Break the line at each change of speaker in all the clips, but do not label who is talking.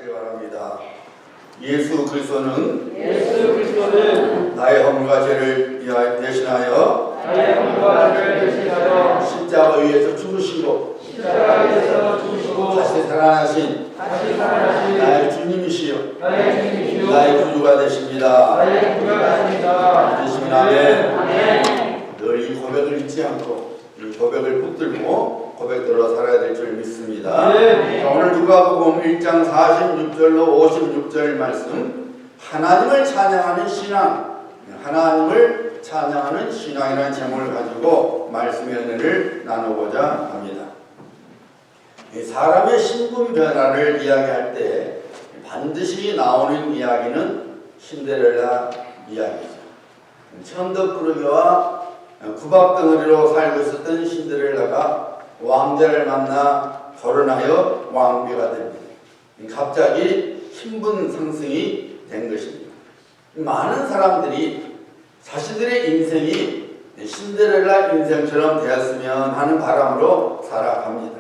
하시기 바랍니다. 예수 그리스도는
나의 허물과 죄를 대신하여
십자가 위에서 죽으시고 다시 살아나신 나의 주님이시여 나의 구주가 되십니다. 되시면 아멘. 늘 이 고백을 잊지 않고 이 고백을 붙들고 고백대로 살아야 될 줄 믿습니다. 자, 오늘 누가복음 1장 46절로 56절 말씀, 하나님을 찬양하는 신앙, 하나님을 찬양하는 신앙이라는 제목을 가지고 말씀의 은혜를 나누고자 합니다. 사람의 신분 변화를 이야기할 때 반드시 나오는 이야기는 신데렐라 이야기죠. 천덕꾸러기와 구박덩어리로 살고 있었던 신데렐라가 왕자를 만나 결혼하여 왕비가 됩니다. 갑자기 신분 상승이 된 것입니다. 많은 사람들이 자신들의 인생이 신데렐라 인생처럼 되었으면 하는 바람으로 살아갑니다.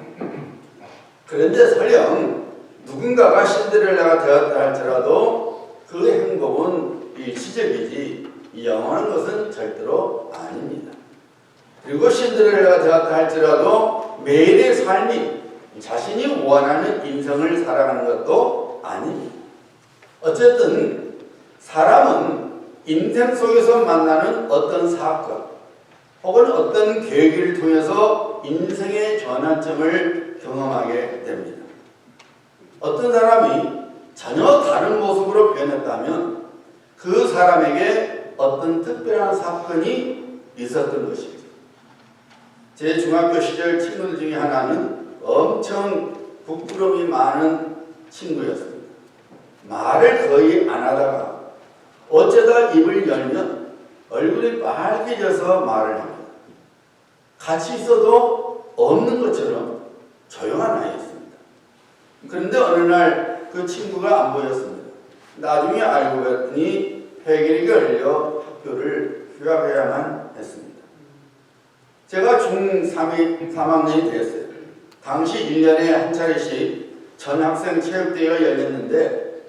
그런데 설령 누군가가 신데렐라가 되었다 할지라도 그 행복은 일시적이지 영원한 것은 절대로 아닙니다. 그리고 신데렐라가 되었다 할지라도 매일의 삶이 자신이 원하는 인생을 살아가는 것도 아닙니다. 어쨌든 사람은 인생 속에서 만나는 어떤 사건 혹은 어떤 계기를 통해서 인생의 전환점을 경험하게 됩니다. 어떤 사람이 전혀 다른 모습으로 변했다면 그 사람에게 어떤 특별한 사건이 있었던 것이죠. 제 중학교 시절 친구들 중에 하나는 엄청 부끄러움이 많은 친구였습니다. 말을 거의 안 하다가 어쩌다 입을 열면 얼굴이 빨개져서 말을 합니다. 같이 있어도 없는 것처럼 조용한 아이였습니다. 그런데 어느 날 그 친구가 안 보였습니다. 나중에 알고 봤더니 폐결이 걸려 학교를 휴학해야만 했습니다. 제가 중3학년이 되었어요. 당시 1년에 한 차례씩 전학생 체육대회가 열렸는데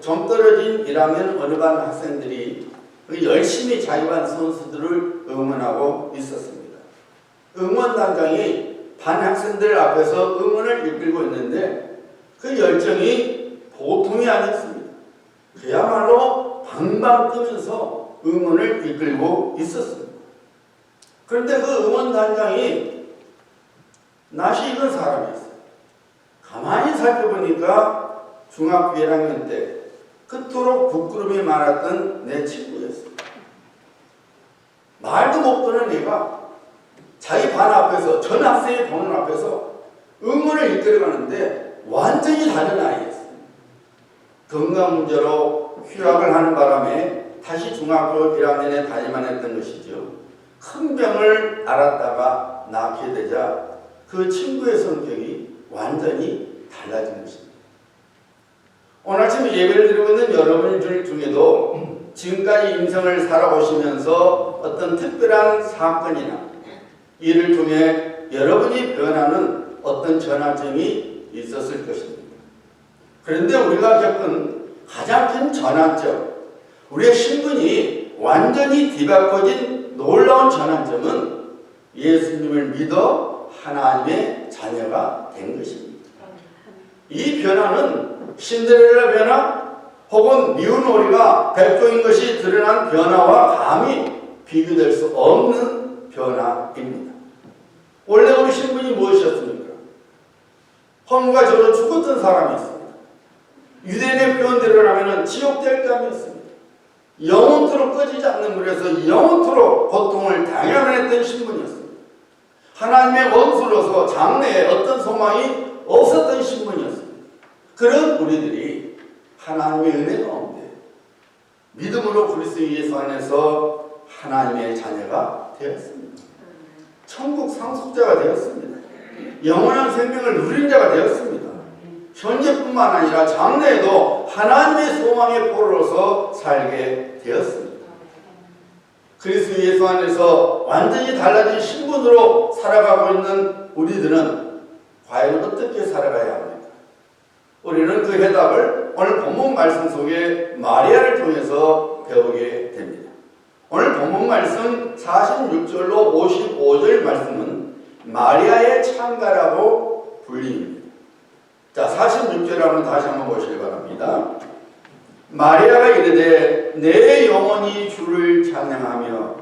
정 떨어진 1학년 어느 반 학생들이 열심히 자기 반 선수들을 응원하고 있었습니다. 응원단장이 반 학생들 앞에서 응원을 이끌고 있는데 그 열정이 보통이 아니었습니다. 그야말로 방방 뜨면서 응원을 이끌고 있었습니다. 그런데 그 응원단장이 낯이 익은 사람이었어요. 가만히 살펴보니까 중학교 1학년 때 그토록 부끄러움이 많았던 내 친구였어요. 말도 못 거는 애가 자기 반 앞에서, 전 학생의 보는 앞에서 응원을 이끌어가는데 완전히 다른 아이였어요. 건강 문제로 휴학을 하는 바람에 다시 중학교 1학년에 다니만 했던 것이죠. 큰 병을 앓았다가 낳게 되자 그 친구의 성격이 완전히 달라진 것입니다. 오늘 아침 예배를 드리고 있는 여러분들 중에도 지금까지 인생을 살아오시면서 어떤 특별한 사건이나 이를 통해 여러분이 변하는 어떤 전환점이 있었을 것입니다. 그런데 우리가 겪은 가장 큰 전환점, 우리의 신분이 완전히 뒤바꿔진 놀라운 전환점은 예수님을 믿어 하나님의 자녀가 된 것입니다. 이 변화는 신데렐라 변화 혹은 미운 오리가 백조인 것이 드러난 변화와 감히 비교될 수 없는 변화입니다. 원래 우리 신분이 무엇이었습니까? 허물과 죄로 죽었던 사람이었습니다. 유대인의 표현대로라면 지옥대감이었습니다. 영원토록 꺼지지 않는 물에서 영원토록 고통을 당해야만 했던 신분이었습니다. 하나님의 원수로서 장래에 어떤 소망이 없었던 신분이었습니다. 그런 우리들이 하나님의 은혜 가운데 믿음으로 그리스도 예수 안에서 하나님의 자녀가 되었습니다. 천국 상속자가 되었습니다. 영원한 생명을 누린 자가 되었습니다. 현재뿐만 아니라 장래에도 하나님의 소망의 포로로서 살게 되었습니다. 그리스도 예수 안에서 완전히 달라진 신분으로 살아가고 있는 우리들은 과연 어떻게 살아가야 합니까? 우리는 그 해답을 오늘 본문 말씀 속에 마리아를 통해서 배우게 됩니다. 오늘 본문 말씀 46절로 55절 말씀은 마리아의 창가라고 불립니다. 자, 46절 한번 다시 한번 보시기 바랍니다. 마리아가 이르되 내 영혼이 주를 찬양하며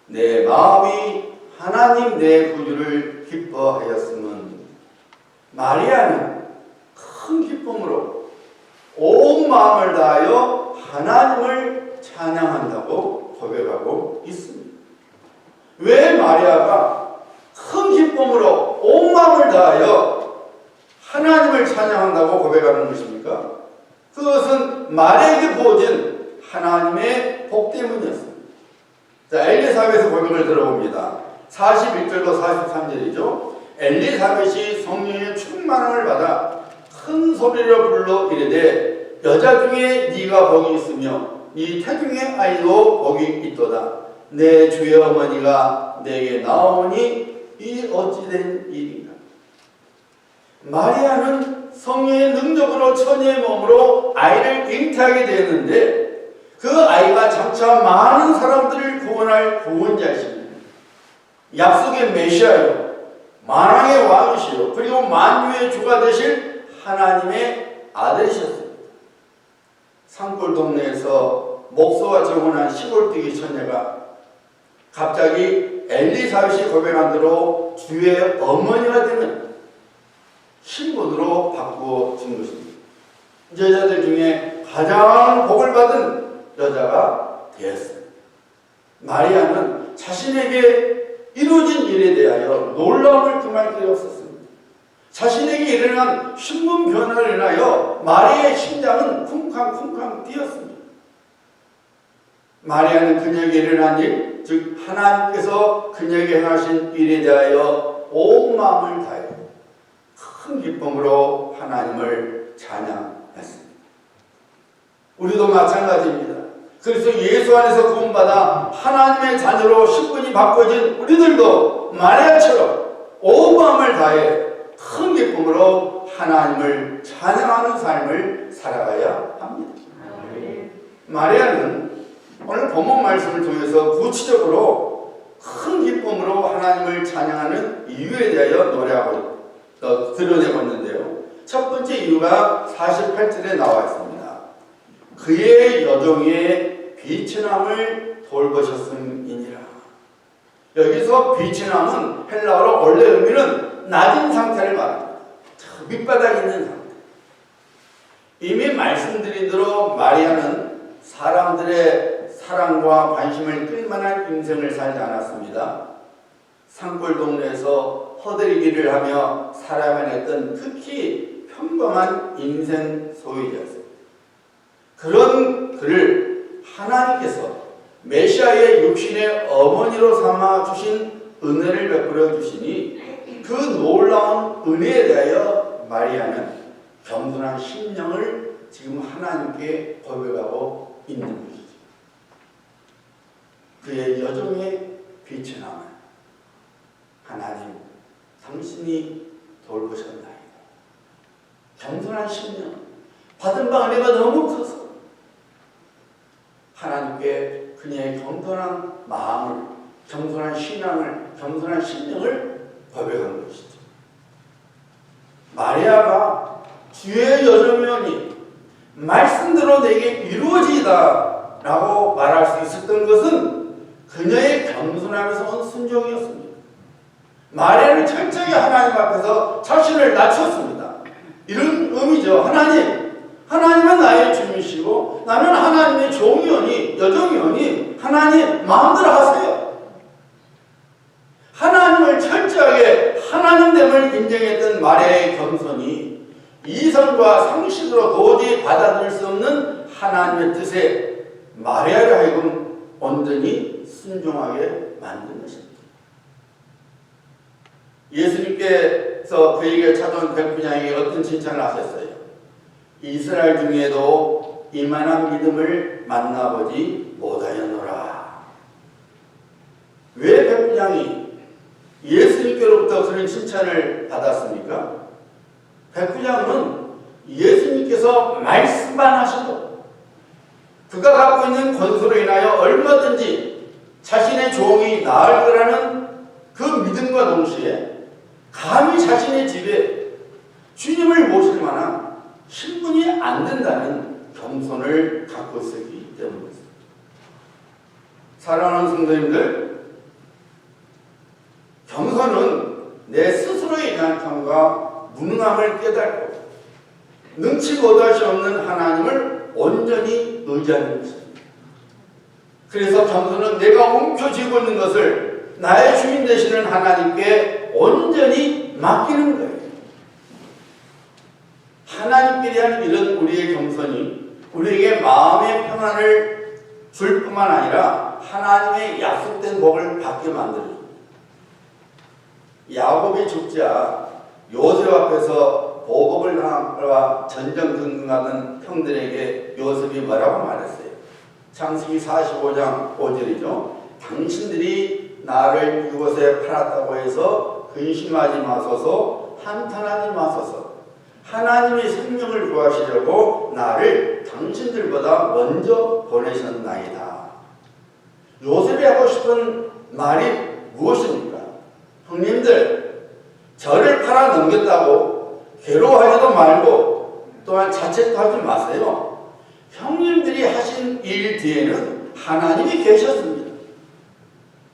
내 마음이 하나님 내 구주를 기뻐하였음은, 마리아는 큰 기쁨으로 온 마음을 다하여 하나님을 찬양한다고 고백하고 있습니다. 왜 마리아가 큰 기쁨으로 온 마음을 다하여 하나님을 찬양한다고 고백하는 것입니까? 그것은 마리아에게 부어진 하나님의 복 때문이었습니다. 자, 엘리사벳의 고백을 들어봅니다. 41절로 43절이죠. 엘리사벳이 성령의 충만함을 받아 큰 소리로 불러 이르되 여자 중에 네가 복이 있으며 네 태중의 아이도 복이 있도다. 내 주의 어머니가 내게 나오니 이 어찌된 일인가. 마리아는 성령의 능력으로 처녀의 몸으로 아이를 잉태하게 되었는데 그 아이가 장차 많은 사람들을 구원할 구원자이십니다. 약속의 메시아요, 만왕의 왕이시요, 그리고 만유의 주가 되실 하나님의 아들이셨습니다. 산골 동네에서 목소와 정혼한 시골뜨기 처녀가 갑자기 엘리사벳이 고백한 대로 주의 어머니가 되는 신분으로 바꾸어진 것입니다. 여자들 중에 가장 복을 받은 여자가 되었습니다. 마리아는 자신에게 이루어진 일에 대하여 놀라움을 금할 길이 없었습니다. 자신에게 일어난 신분 변화를 인하여 마리아의 심장은 쿵쾅쿵쾅 뛰었습니다. 마리아는 그녀에게 일어난 일, 즉 하나님께서 그녀에게 행하신 일에 대하여 온 마음을 다해 큰 기쁨으로 하나님을 찬양했습니다. 우리도 마찬가지입니다. 그래서 예수 안에서 구원받아 하나님의 자녀로 신분이 바꿔진 우리들도 마리아처럼 온 마음을 다해 큰 기쁨으로 하나님을 찬양하는 삶을 살아가야 합니다. 마리아는 오늘 본문 말씀을 통해서 구체적으로 큰 기쁨으로 하나님을 찬양하는 이유에 대하여 노래하고 드러내고 있는데요. 첫 번째 이유가 48절에 나와 있습니다. 그의 여종의 비천함을 돌보셨음이니라. 여기서 비천함은 헬라어로 원래 의미는 낮은 상태를 말합니다. 밑바닥에 있는 상태. 이미 말씀드린 대로 마리아는 사람들의 사랑과 관심을 끌만한 인생을 살지 않았습니다. 산골 동네에서 허들이기를 하며 살아야만 했던 극히 평범한 인생 소유자였습니다. 그런 그를 하나님께서 메시아의 육신의 어머니로 삼아 주신 은혜를 베풀어 주시니 그 놀라운 은혜에 대하여 마리아는 겸손한 심령을 지금 하나님께 고백하고 있는 것이죠. 그의 여종의 비천함을 하나님, 당신이 돌보셨나이다. 겸손한 심령, 받은 바 은혜가 너무 커서 하나님께 그녀의 겸손한 마음을, 겸손한 신앙을, 겸손한 심령을 고백한 것이죠. 마리아가 주의 여종이오니 말씀대로 내게 이루어지이다 라고 말할 수 있었던 것은 그녀의 겸손함에서 온 순종이었습니다. 마리아는 철저히 하나님 앞에서 자신을 낮췄습니다. 이런 의미죠. 하나님은 나의 주님이시고 나는 하나님의 종이오니, 여종이오니 하나님 마음대로 하세요. 하나님을 철저하게 하나님됨을 인정했던 마리아의 겸손이 이성과 상식으로 도저히 받아들일 수 없는 하나님의 뜻에 마리아를 하여금 온전히 순종하게 만든 것입니다. 예수님께서 그에게 찾아온 백부장에게 어떤 칭찬을 하셨어요? 이스라엘 중에도 이만한 믿음을 만나보지 못하였노라. 왜 백부장이 예수님께로부터 그런 칭찬을 받았습니까? 백부장은 예수님께서 말씀만 하셔도 그가 갖고 있는 권소로 인하여 얼마든지 자신의 종이 나을 거라는 그 믿음과 동시에 감히 자신의 집에 주님을 모실 만한 신분이 안 된다는 겸손을 갖고 있었기 때문입니다. 사랑하는 성도님들, 겸손은 내 스스로의 연약함과 무능함을 깨닫고 능치 못할 수 없는 하나님을 온전히 의지하는 것입니다. 그래서 겸손은 내가 움켜쥐고 있는 것을 나의 주인 되시는 하나님께 온전히 맡기는 거예요. 하나님께 대한 이런 우리의 겸손이 우리에게 마음의 평안을 줄 뿐만 아니라 하나님의 약속된 복을 받게 만들어줍니다. 야곱이 죽자 요셉 앞에서 보복을 당하고 전전긍긍하던 형들에게 요셉이 뭐라고 말했어요? 창세기 45장 5절이죠. 당신들이 나를 이곳에 팔았다고 해서 근심하지 마소서, 한탄하지 마소서. 하나님의 생명을 구하시려고 나를 당신들보다 먼저 보내셨나이다. 요셉이 하고 싶은 말이 무엇입니까? 형님들, 저를 팔아 넘겼다고 괴로워하지도 말고 또한 자책도 하지 마세요. 형님들이 하신 일 뒤에는 하나님이 계셨습니다.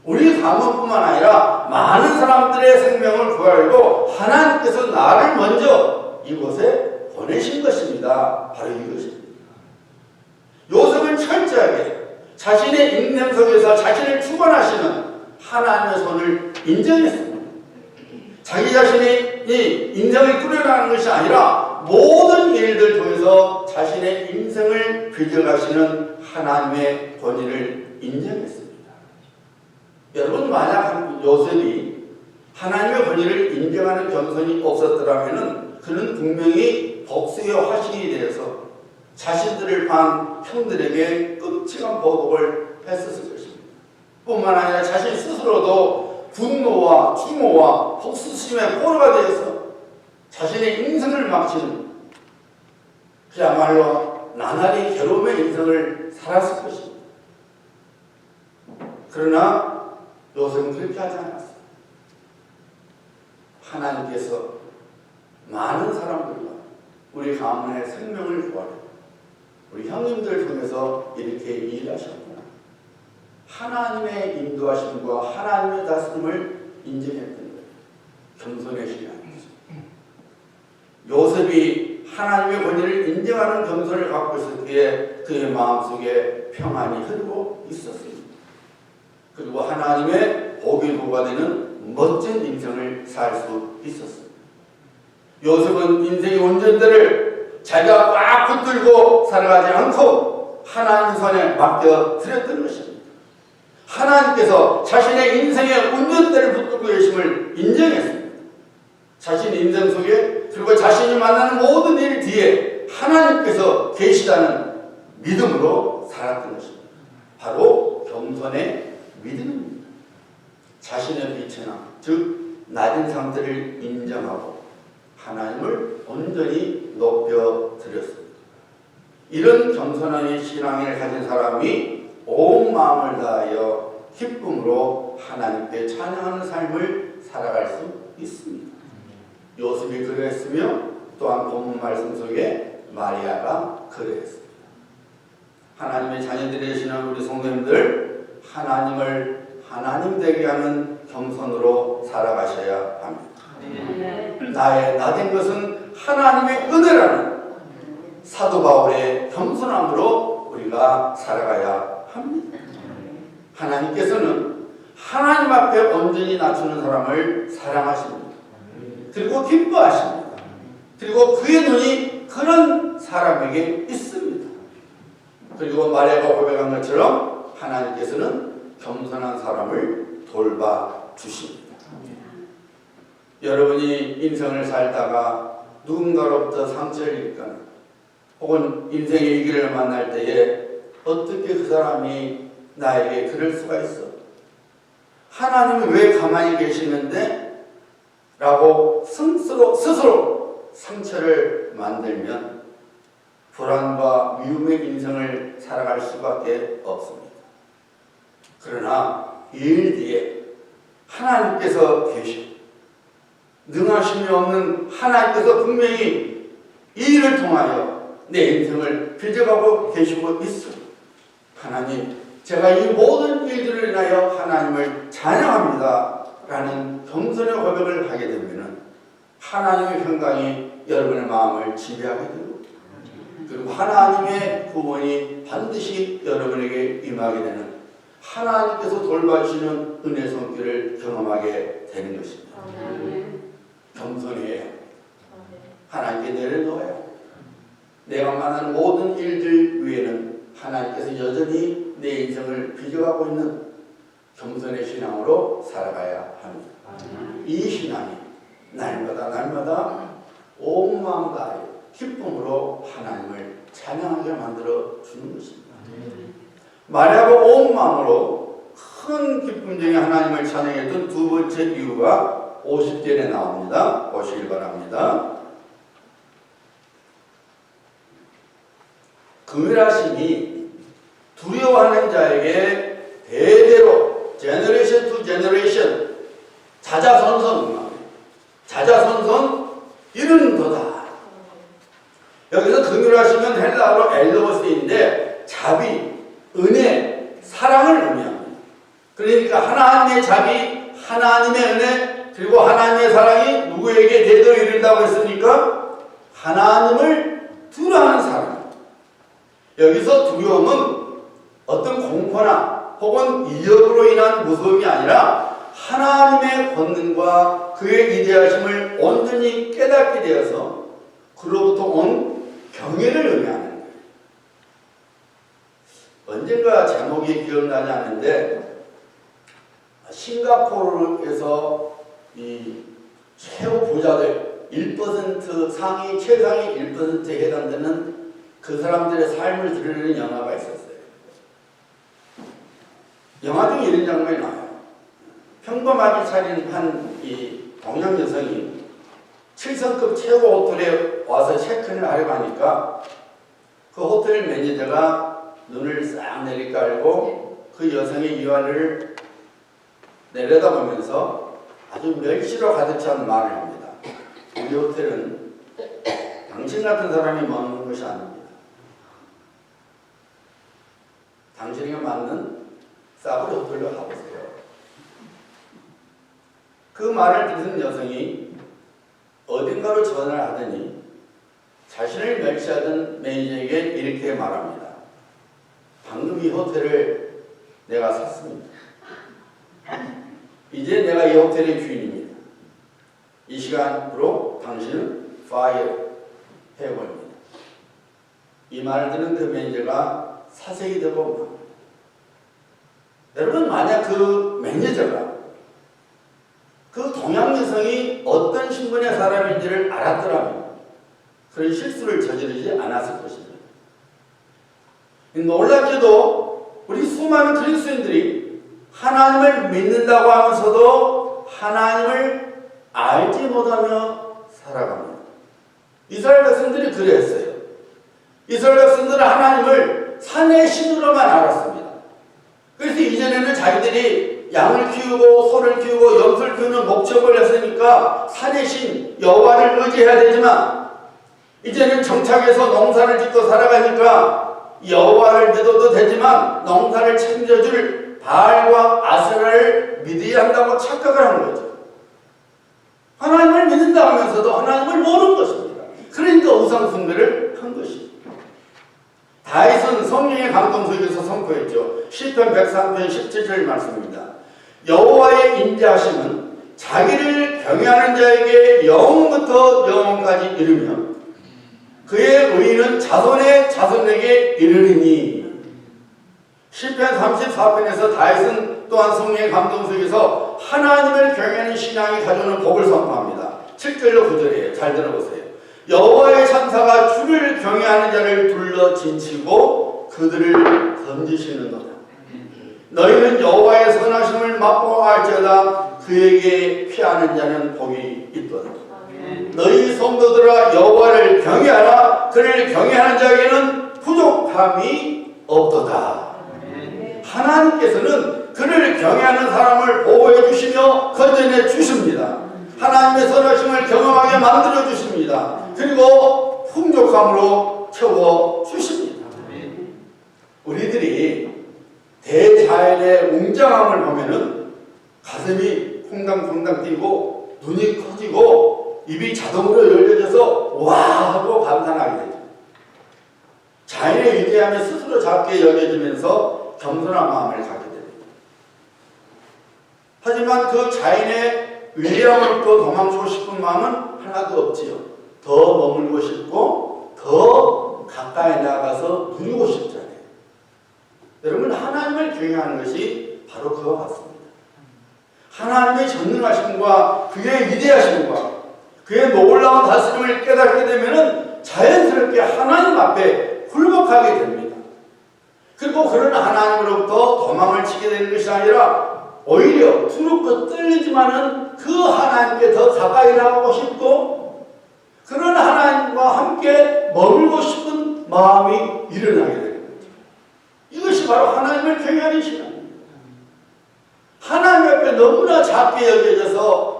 우리 가문뿐만 아니라 많은 사람들의 생명을 구하려고 하나님께서 나를 먼저 이곳에 보내신 것입니다. 바로 이것입니다. 요셉은 철저하게 자신의 인생 속에서 자신을 주관하시는 하나님의 손을 인정했습니다. 자기 자신이 이 인생을 꾸려나가는 것이 아니라 모든 일들 통해서 자신의 인생을 빚어가시는 하나님의 권위를 인정했습니다. 여러분, 만약 요셉이 하나님의 권위를 인정하는 겸손이 없었더라면 그는 분명히 복수의 화신이 되어서 자신들을 판 형들에게 끔찍한 보복을 했었을 것입니다. 뿐만 아니라 자신 스스로도 분노와 추모와 복수심의 포로가 되어서 자신의 인생을 망치는 그야말로 나날이 괴로움의 인생을 살았을 것입니다. 그러나 요셉은 그렇게 하지 않았습니다. 하나님께서 많은 사람들과 우리 가문의 생명을 구하려 우리 형님들 통해서 이렇게 일하셨구나. 하나님의 인도하심과 하나님의 다스림을 인정했던 거예요. 겸손의 신앙이죠. 요셉이 하나님의 권위를 인정하는 겸손을 갖고 있었기에 그의 마음속에 평안이 흐르고 있었습니다. 그리고 하나님의 복이 부과되는 멋진 인생을 살 수 있었습니다. 요셉은 인생의 운전대를 자기가 꽉 붙들고 살아가지 않고 하나님 손에 맡겨드렸던 것입니다. 하나님께서 자신의 인생의 운전대를 붙들고 계심을 인정했습니다. 자신의 인생 속에 그리고 자신이 만나는 모든 일 뒤에 하나님께서 계시다는 믿음으로 살았던 것입니다. 바로 겸손의 믿음입니다. 자신의 비천함, 즉 낮은 상태를 인정하고 하나님을 온전히 높여드렸습니다. 이런 겸손한 신앙을 가진 사람이 온 마음을 다하여 기쁨으로 하나님께 찬양하는 삶을 살아갈 수 있습니다. 요셉이 그랬으며 또한 본문 말씀 속에 마리아가 그랬습니다. 하나님의 자녀들이 되시는 우리 성도님들, 하나님을 하나님 되게 하는 겸손으로 살아가셔야 합니다. 나의 나된 것은 하나님의 은혜라는 사도 바울의 겸손함으로 우리가 살아가야 합니다. 하나님께서는 하나님 앞에 온전히 낮추는 사람을 사랑하십니다. 그리고 기뻐하십니다. 그리고 그의 눈이 그런 사람에게 있습니다. 그리고 마리아가 고백한 것처럼 하나님께서는 겸손한 사람을 돌봐주십니다. 여러분이 인생을 살다가 누군가로부터 상처를 입거나 혹은 인생의 위기를 만날 때에 어떻게 그 사람이 나에게 그럴 수가 있어? 하나님은 왜 가만히 계시는데? 라고 스스로 상처를 만들면 불안과 미움의 인생을 살아갈 수밖에 없습니다. 그러나 이 일 뒤에 하나님께서 계시고 능하심이 없는 하나님께서 분명히 이 일을 통하여 내 인생을 빚어가고 계시고 있습니다. 하나님, 제가 이 모든 일들을 인하여 하나님을 찬양합니다 라는 겸손의 고백을 하게 되면 하나님의 평강이 여러분의 마음을 지배하게 되고, 그리고 하나님의 구원이 반드시 여러분에게 임하게 되는, 하나님께서 돌봐주시는 은혜 손길을 경험하게 되는 것입니다. 겸손해야 합니다. 하나님께 내려놓아야 합니다. 내가 만난 모든 일들 위에는 하나님께서 여전히 내 인생을 빚어가고 있는 겸손의 신앙으로 살아가야 합니다. 이 신앙이 날마다 온 마음 다해 기쁨으로 하나님을 찬양하게 만들어 주는 것입니다. 마리아가 온 마음으로 큰 기쁨 중에 하나님을 찬양했던 두 번째 이유가 50절에 나옵니다. 보시길 바랍니다. 긍휼하심이 두려워하는 자에게 대대로 제너레이션 투 제너레이션 자자손손 이르는도다. 여기서 긍휼하시면 헬라어로 엘로스인데 자비, 은혜, 사랑을 의미합니다. 그러니까 하나님의 자비, 하나님의 은혜, 그리고 하나님의 사랑이 누구에게 대대로 이른다고 했습니까? 하나님을 두려워하는 사람. 여기서 두려움은 어떤 공포나 혹은 위협으로 인한 무서움이 아니라 하나님의 권능과 그의 위대하심을 온전히 깨닫게 되어서 그로부터 온 경외를 의미하는 거예요. 언젠가 제목이 기억나지 않는데 싱가포르에서 이 최고 부자들 1% 상위 최상위 1%에 해당되는 그 사람들의 삶을 드러내는 영화가 있었어요. 영화 중에 이런 장면이 나와요. 평범하게 차린 한 이 동양 여성이 7성급 최고 호텔에 와서 체크인을 하려고 하니까 그 호텔 매니저가 눈을 싹 내리깔고 그 여성의 이완을 내려다보면서 아주 멸시로 가득 찬 말을 합니다. 우리 호텔은 당신 같은 사람이 머무는 것이 아닙니다. 당신에게 맞는 싸구려 호텔로 가보세요. 그 말을 듣는 여성이 어딘가로 전화를 하더니 자신을 멸시하던 매니저에게 이렇게 말합니다. 방금 이 호텔을 내가 샀습니다. 이제 내가 이 호텔의 주인입니다. 이 시간으로 당신은 파이어 해버립니다. 이 말을 듣는 그 매니저가 사색이 되고 맙니다. 여러분, 만약 그 매니저가 그 동양 여성이 어떤 신분의 사람인지를 알았더라면 그런 실수를 저지르지 않았을 것입니다. 놀랍게도 우리 수많은 그리스도인들이 하나님을 믿는다고 하면서도 하나님을 알지 못하며 살아갑니다. 이스라엘 백성들이 그랬어요. 이스라엘 백성들은 하나님을 산의 신으로만 알았습니다. 그래서 이전에는 자기들이 양을 키우고 소를 키우고 염소를 키우는 목적을 했으니까 산의 신 여호와를 의지해야 되지만 이제는 정착해서 농사를 짓고 살아가니까 여호와를 믿어도 되지만 농사를 챙겨줄 바알과 아세라를 믿어야 한다고 착각을 하는 거죠. 하나님을 믿는다 하면서도 하나님을 모르는 것입니다. 그러니까 우상 숭배를 한 것이죠. 다윗은 성령의 감동 속에서 선포했죠. 시편 103편 17절 말씀입니다. 여호와의 인자하심은 자기를 경외하는 자에게 영원부터 영원까지 이르며 그의 의는 자손의 자손에게 이르리니. 시편 34편에서 다윗은 또한 성령의 감동 속에서 하나님을 경외하는 신앙이 가져오는 복을 선포합니다. 7절로 9절이에요. 잘 들어보세요. 여호와의 천사가 주를 경외하는 자를 둘러 진치고 그들을 던지시는도다. 너희는 여호와의 선하심을 맛보아 알지어다. 그에게 피하는 자는 복이 있도다. 너희 성도들아 여호와를 경외하라. 그를 경외하는 자에게는 부족함이 없도다. 하나님께서는 그를 경외하는 사람을 보호해 주시며 건전해 주십니다. 하나님의 선하심을 경험하게 만들어 주십니다. 그리고 풍족함으로 채워 주십니다. 우리들이 대자연의 웅장함을 보면은 가슴이 콩당콩당 뛰고 눈이 커지고 입이 자동으로 열려져서 와 하고 감탄하게 되죠. 자연의 위대함에 스스로 작게 여겨지면서 겸손한 마음을 갖게 됩니다. 하지만 그 자연의 위대함으로부터 도망치고 싶은 마음은 하나도 없지요. 더 머물고 싶고 더 가까이 나가서 누리고 싶잖아요. 여러분, 하나님을 경외하는 것이 바로 그와 같습니다. 하나님의 전능하심과 그의 위대하심과 그의 놀라운 다스림을 깨닫게 되면 자연스럽게 하나님 앞에 굴복하게 됩니다. 그리고 그런 하나님으로부터 도망을 치게 되는 것이 아니라 오히려 두렵고 떨리지만은 그 하나님께 더 가까이 나가고 싶고 그런 하나님과 함께 머물고 싶은 마음이 일어나게 되는 거죠. 이것이 바로 하나님을 경외하는 신앙입니다. 하나님 앞에 너무나 작게 여겨져서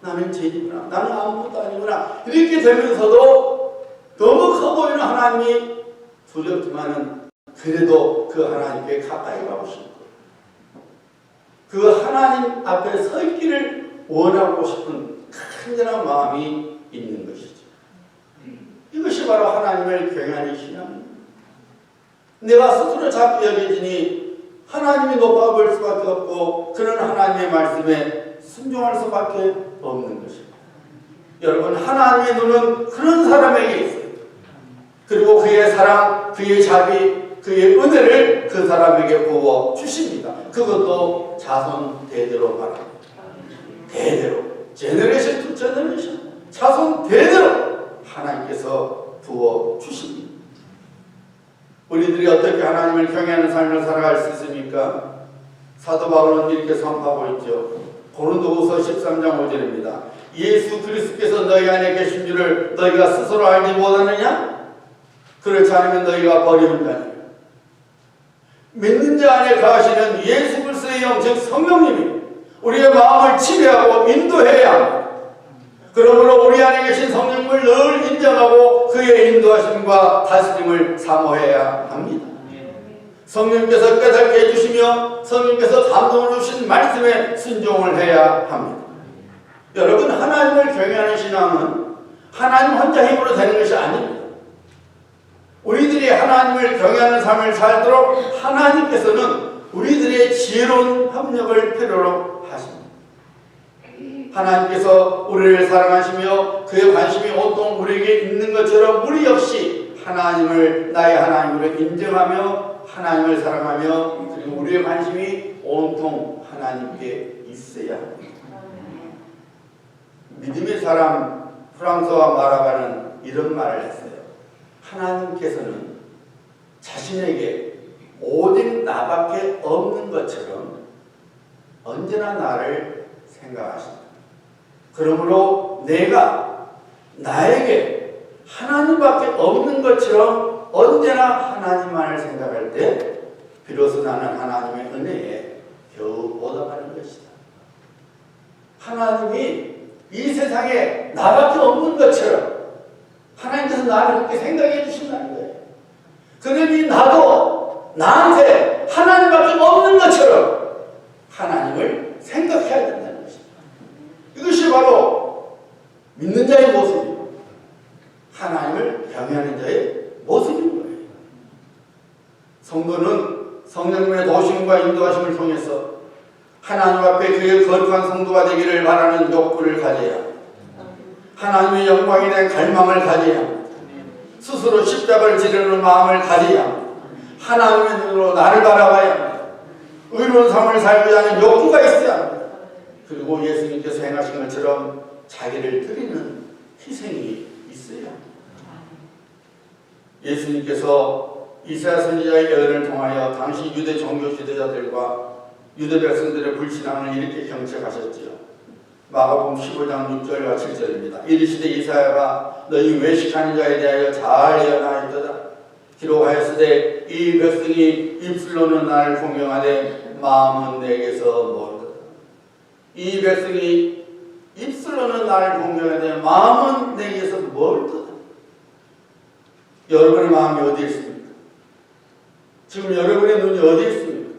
나는 죄인이구나, 나는 아무것도 아니구나 이렇게 되면서도 너무 커 보이는 하나님이 두렵지만은 그래도 그 하나님께 가까이 가고 싶고 그 하나님 앞에 서 있기를 원하고 싶은 간절한 마음이 있는 것이죠. 이것이 바로 하나님을 경외하는 신앙입니다. 내가 스스로 작게 여겨지니 하나님이 높아 볼 수밖에 없고 그런 하나님의 말씀에 순종할 수밖에 없는 것입니다. 여러분, 하나님의 눈은 그런 사람에게 있어요. 그리고 그의 사랑, 그의 자비, 그의 은혜를 그 사람에게 부어 주십니다. 그것도 자손 대대로 바랍니다. 대대로, 제너레이션 투 제너레이션, 자손 대대로 하나님께서 부어 주십니다. 우리들이 어떻게 하나님을 경외하는 삶을 살아갈 수 있습니까? 사도 바울은 이렇게 선포하고 있죠. 고린도후서 13장 5절입니다. 예수 그리스도께서 너희 안에 계신 줄을 너희가 스스로 알지 못하느냐? 그렇지 않으면 너희가 버리는 자니라. 믿는 자 안에 거하시는 예수 그리스도의 영, 즉 성령님이 우리의 마음을 지배하고 인도해야 합니다. 그러므로 우리 안에 계신 성령님을 늘 인정하고 그의 인도하심과 다스림을 사모해야 합니다. 성령님께서 깨닫게 해주시며 성령님께서 감동을 주신 말씀에 순종을 해야 합니다. 여러분, 하나님을 경외하는 신앙은 하나님 혼자 힘으로 되는 것이 아닙니다. 우리들이 하나님을 경외하는 삶을 살도록 하나님께서는 우리들의 지혜로운 협력을 필요로 하십니다. 하나님께서 우리를 사랑하시며 그의 관심이 온통 우리에게 있는 것처럼 우리 역시 하나님을 나의 하나님으로 인정하며 하나님을 사랑하며 그리고 우리의 관심이 온통 하나님께 있어야 합니다. 믿음의 사람 프랑스와 마라바는 이런 말을 했어요. 하나님께서는 자신에게 오직 나밖에 없는 것처럼 언제나 나를 생각하신다. 그러므로 내가 나에게 하나님밖에 없는 것처럼 언제나 하나님만을 생각할 때 비로소 나는 하나님의 은혜에 겨우 보답하는 것이다. 하나님이 이 세상에 나밖에 없는 것처럼 하나님께서 나를 그렇게 생각해 주신다는 거예요. 그러니 나도 나한테 하나님밖에 없는 것처럼 하나님을 생각해야 된다는 것입니다. 이것이 바로 믿는 자의 모습이고 하나님을 경외하는 자의 모습인 거예요. 성도는 성령님의 도심과 인도하심을 통해서 하나님 앞에 그의 거룩한 성도가 되기를 바라는 욕구를 가져야 합니다. 하나님의 영광에 대한 갈망을 가져야 합니다. 스스로 십자가를 지르는 마음을 가져야 합니다. 하나님의 눈으로 나를 바라봐야 합니다. 의로운 삶을 살고자 하는 욕구가 있어야 합니다. 그리고 예수님께서 행하신 것처럼 자기를 드리는 희생이 있어야 합니다. 예수님께서 이사야 선지자의 예언을 통하여 당시 유대 종교 지도자들과 유대 백성들의 불신앙을 이렇게 경책하셨지요. 마가복음 15장 6절과 7절입니다. 이르시되 이사야가 너희 외식하는 자에 대하여 잘 예언하였도다. 기록하였으되 이 백성이 입술로는 나를 공경하되 마음은 내게서 멀도다. 이 백성이 입술로는 나를 공경하되 마음은 내게서 멀도다. 여러분의 마음이 어디에 있습니까? 지금 여러분의 눈이 어디에 있습니까?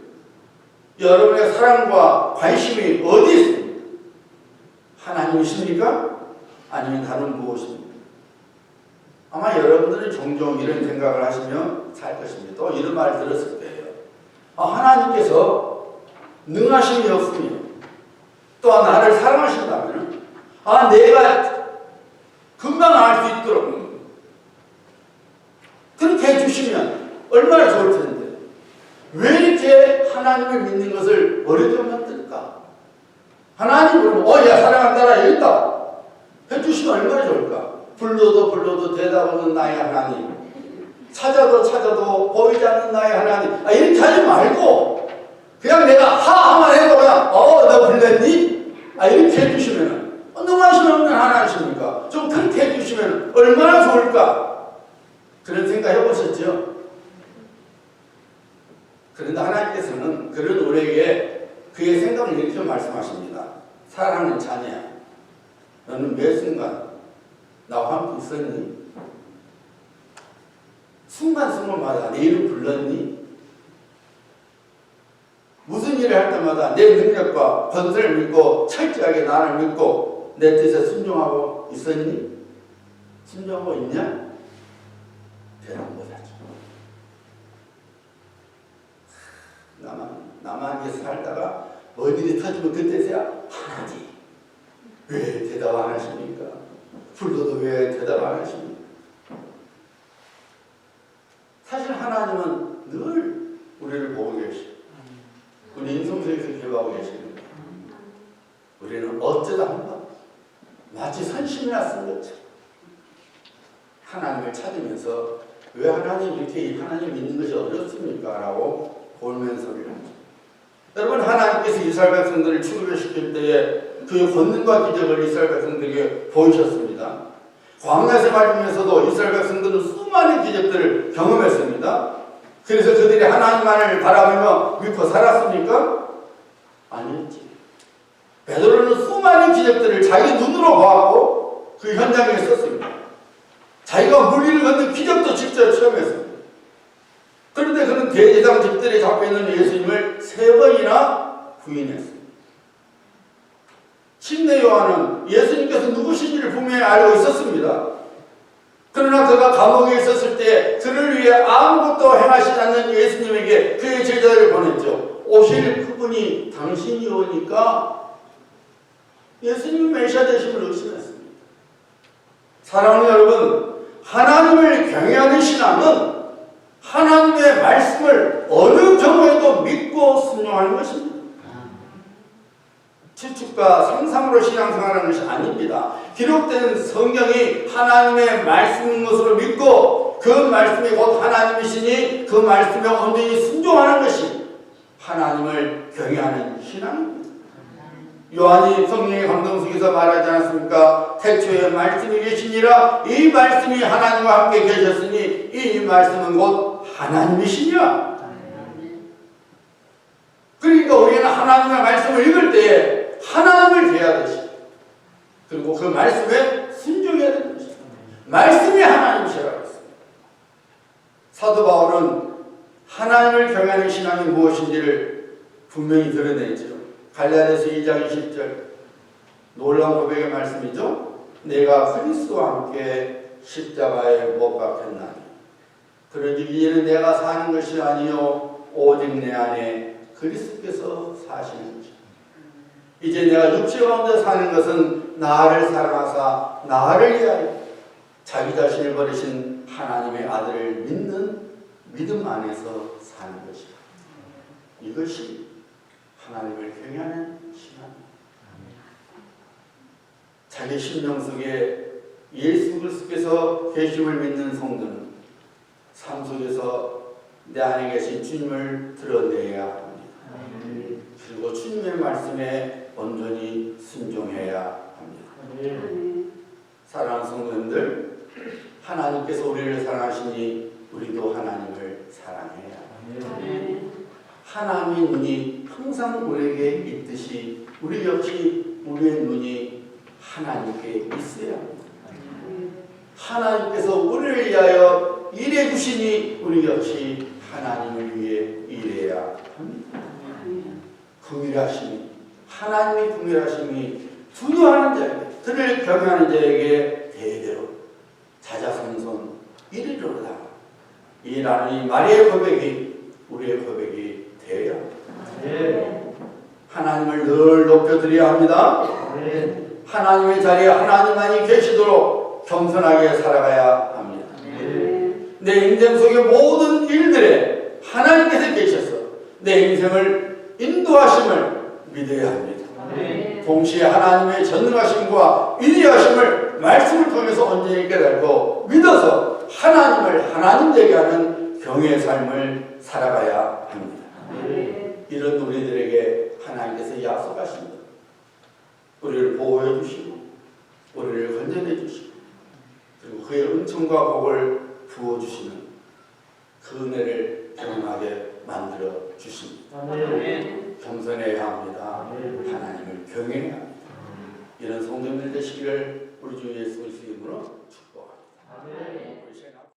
여러분의 사랑과 관심이 어디에 있습니까? 하나님이십니까? 아니면 다른 무엇입니까? 아마 여러분들은 종종 이런 생각을 하시면 살 것입니다. 또 이런 말 들었을 거예요. 하나님께서 능하심이 없으며 또 나를 사랑하신다면 내가 금방 알 수 있도록 그렇게 해주시면 얼마나 좋을 텐데 왜 이렇게 하나님을 믿는 것을 어렵게 만들까? 하나님은 야 사랑한다라 여기 있다 해주시면 얼마나 좋을까? 불러도 대답하는 나의 하나님, 찾아도 보이지 않는 나의 하나님. 이렇게 하지 말고 그냥 내가 하만 해도 그냥 너 불렀니? 이렇게 해주시면 능하심 없는 하나님이십니까? 좀 그렇게 해주시면 얼마나 좋을까? 그런 생각 해보셨죠? 그런데 하나님께서는 그런 우리에게 그의 생각을 이렇게 말씀하십니다. 사랑하는 자녀야, 너는 매 순간 나와 함께 있었니? 순간순간마다 내 이름 불렀니? 무슨 일을 할 때마다 내 능력과 권세를 믿고 철저하게 나를 믿고 내 뜻에 순종하고 있었니? 순종하고 있냐? 대답 못하죠. 나만 위해서 살다가 어디에 터지면 그때서야 하나님 왜 대답 안 하십니까? 불러도 왜 대답 안 하십니까? 사실 하나님은 늘 우리를 보고 계시고 우리 인생 속에서 기억하고 계시는 거예요. 우리는 어쩌다 한번 마치 선심이나 쓴 것처럼 하나님을 찾으면서 왜 하나님 이렇게 하나님 믿는 것이 어렵습니까? 라고 볼면서 소리를 하죠. 여러분, 하나님께서 이스라엘 백성들을 출애굽시킬 때에 그의 권능과 기적을 이스라엘 백성들에게 보이셨습니다. 광야에서 밟으면서도 이스라엘 백성들은 수많은 기적들을 경험했습니다. 그래서 그들이 하나님만을 바라보며 믿고 살았습니까? 아니었지. 베드로는 수많은 기적들을 자기 눈으로 보았고 그 현장에 있었습니다. 자기가 물리를 걷는 기적도 직접 체험했습니다. 그런데 그는 대제사장 집들에 잡혀있는 예수님을 3번이나 부인했습니다. 침례 요한은 예수님께서 누구신지를 분명히 알고 있었습니다. 그러나 그가 감옥에 있었을 때 그를 위해 아무것도 행하시지 않는 예수님에게 그의 제자들을 보냈죠. 오실 그분이 당신이 오니까 예수님 메시아 되심을 의심했습니다. 사랑하는 여러분, 하나님을 경외하는 신앙은 하나님의 말씀을 어느 경우에도 믿고 순종하는 것입니다. 추측과 상상으로 신앙생활하는 것이 아닙니다. 기록된 성경이 하나님의 말씀인 것으로 믿고 그 말씀이 곧 하나님이시니 그 말씀에 온전히 순종하는 것이 하나님을 경외하는 신앙입니다. 요한이 성령의 감동 속에서 말하지 않았습니까? 태초에 말씀이 계시니라. 이 말씀이 하나님과 함께 계셨으니 이 말씀은 곧 하나님이시니라. 그러니까 우리는 하나님의 말씀을 읽을 때에 하나님을 대하듯이 그리고 그 말씀에 순종해야 되는 것입니다. 말씀이 하나님이시라고 했습니다. 사도 바울은 하나님을 경외하는 신앙이 무엇인지를 분명히 드러내죠. 갈라디아서 2장 20절 놀라운 고백의 말씀이죠. 내가 그리스도와 함께 십자가에 못 박혔나니 그런즉 이제는 내가 사는 것이 아니요 오직 내 안에 그리스도께서 사시는 것이다. 이제 내가 육체 가운데 사는 것은 나를 사랑하사 나를 위하여 자기 자신을 버리신 하나님의 아들을 믿는 믿음 안에서 사는 것이다. 이것이 하나님을 경외하는 신앙입니다. 자기 심령 속에 예수 그리스도께서 계심을 믿는 성도는 삶 속에서 내 안에 계신 주님을 드러내야 합니다. 그리고 주님의 말씀에 온전히 순종해야 합니다. 사랑하는 성도님들, 하나님께서 우리를 사랑하시니 우리도 하나님을 사랑해야 합니다. 하나님의 눈이 항상 우리에게 있듯이 우리 역시 우리의 눈이 하나님께 있어야 합니다. 하나님께서 우리를 위하여 일해 주시니 우리 역시 하나님을 위해 일해야 합니다. 긍휼하심이, 하나님의 긍휼하심이 두려워하는 자에게, 그를 경외하는 자에게 대대로 자자손손 이르리로다. 이 나는 이 마리아의 고백이 우리의 고백이 되어야 합니다. 하나님을 늘 높여드려야 합니다. 하나님의 자리에 하나님만이 계시도록 겸손하게 살아가야 합니다. 내 인생 속의 모든 일들에 하나님께서 계셔서 내 인생을 인도하심을 믿어야 합니다. 동시에 하나님의 전능하심과 위대하심을 말씀을 통해서 온전히 깨달고 믿어서 하나님을 하나님 되게 하는 경외의 삶을 살아가야 합니다. 이런 우리들에게 하나님께서 약속하십니다. 우리를 보호해 주시고 우리를 건져내 주시고 그리고 그의 은총과 복을 부어주시는 그 은혜를 경험하게 만들어 주십니다. 겸손해야 합니다. 하나님을 경외해야 합니다. 이런 성도님들 되시기를 우리 주 예수 그리스도 이름으로 축복합니다.